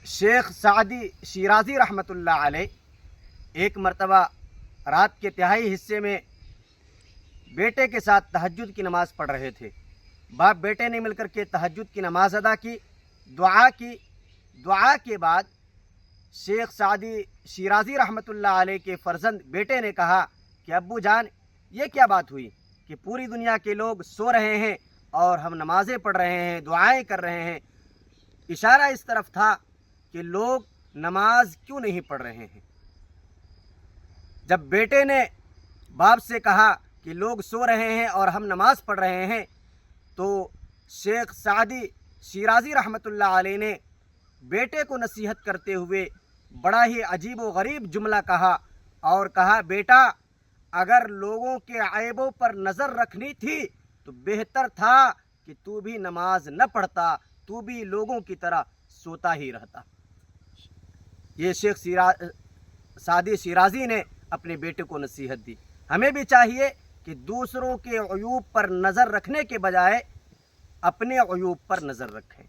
शेख सादी शिराजी रहमत उल्लाह अलैह एक मरतबा रात के तिहाई हिस्से में बेटे के साथ तहज्जुद की नमाज़ पढ़ रहे थे। बाप बेटे ने मिलकर के तहज्जुद की नमाज़ अदा की, दुआ की। दुआ के बाद शेख सादी शिराजी रहमतुल्लाह अलैह के फर्जंद बेटे ने कहा कि अब्बू जान, ये क्या बात हुई कि पूरी दुनिया के लोग सो रहे हैं और हम नमाज़ें पढ़ रहे हैं, दुआएं कर रहे हैं। इशारा इस तरफ था कि लोग नमाज क्यों नहीं पढ़ रहे हैं। जब बेटे ने बाप से कहा कि लोग सो रहे हैं और हम नमाज पढ़ रहे हैं, तो शेख सादी शिराजी रहमतुल्लाह अलैह ने बेटे को नसीहत करते हुए बड़ा ही अजीब व गरीब जुमला कहा और कहा, बेटा, अगर लोगों के ऐबों पर नज़र रखनी थी तो बेहतर था कि तू भी नमाज न पढ़ता, तू भी लोगों की तरह सोता ही रहता। ये शेख सादी शिराजी ने अपने बेटे को नसीहत दी। हमें भी चाहिए कि दूसरों के अयूब पर नज़र रखने के बजाय अपने अयूब पर नज़र रखें।